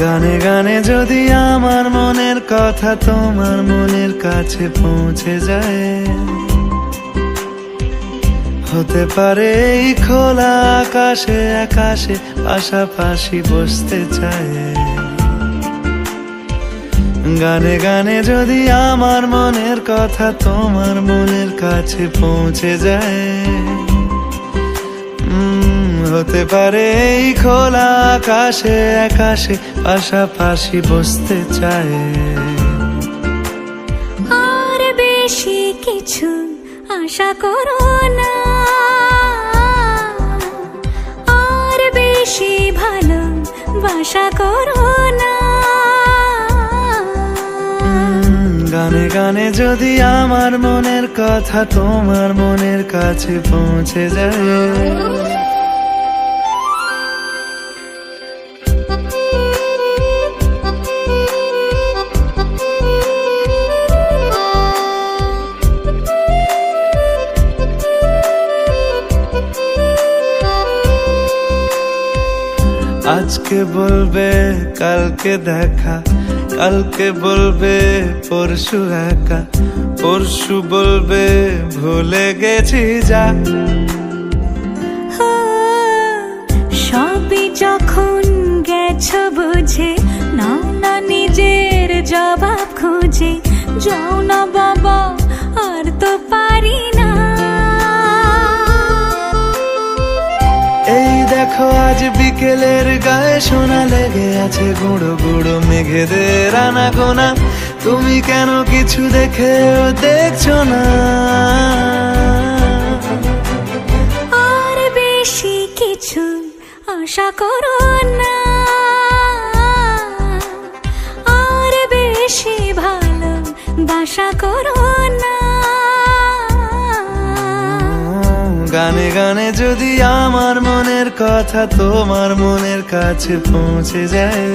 গানে গানে যদি আমার মনের কথা তোমার মনের কাছে পৌঁছে যায়, হতে পারে এই খোলা আকাশে আকাশে পাশাপাশি বসতে চায়। গানে গানে যদি আমার মনের কথা তোমার মনের কাছে পৌঁছে যায়, হতে পারে এই খোলা আকাশে আকাশে পাশাপাশি বসতে চায়। আর বেশি কিছু আশা করো না, আর বেশি ভালোবাসা করো না। গানে গানে যদি আমার মনের কথা তোমার মনের কাছে পৌঁছে যায়, আজকে বলবে কালকে দেখা, কালকে বলবে পরশু একা, পরশু বলবে ভুলে গেছি যা। সবই যখন গেছো বুঝে, নাও না নিজের জবাব খুঁজে। যাও না বাবা আর তো পারি না। এই দেখো আজ বিকেলের গায়ে সোনা লেগে আছে গুঁড়ো গুঁড়ো মেঘেদের আনাগোনা। তুমি কেন কিছু দেখেও দেখছো না? আর বেশি কিছু আশা করো না, আর বেশি ভালোবাসা করো না। গানে গানে যদি আমার মনের কথা তোমার মনের কাছে পৌঁছে যায়,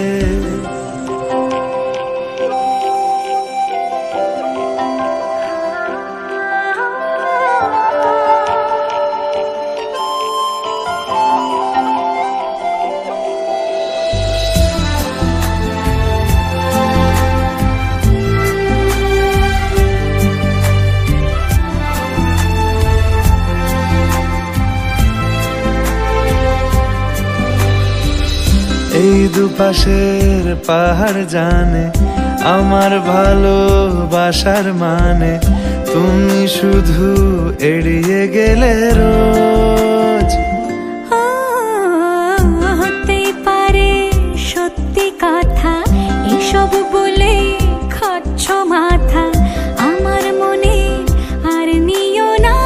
এই দুপাশের পাহাড় জানে আমার ভালোবাসার মানে। তুমি শুধু এড়িয়ে গেলে রোজ। হতেই পারে সত্যি কথা, এসব বলে খাচ্ছ মাথা। আমার মনে আর নিও না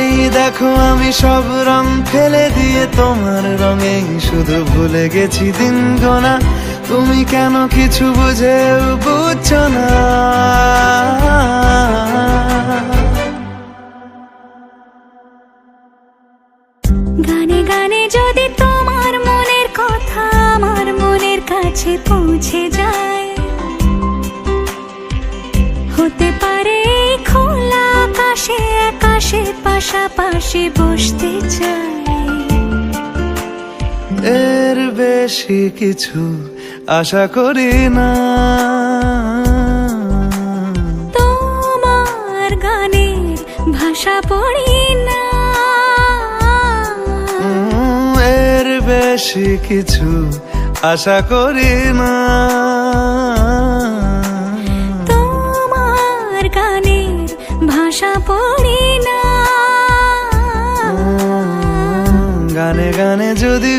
এই দেখো আমি সব রং ফেলে দিয়ে তোমার রঙে শুধু ভুলে গেছি দিন গোনা। তুমি কেন কিছু বুঝেও বুঝছো না? গানে গানে যদি তোমার মনের কথা আমার মনের কাছে পৌঁছে যায়, হতে পারে খোলা আকাশে আকাশে পাশাপাশি বসতে চাই। এর বেশি কিছু আশা করি না। তোমার গানের ভাষা পড়ি না, এর বেশি কিছু আশা করি না। তোমার গানের ভাষা পড়ি না। গানে গানে যদি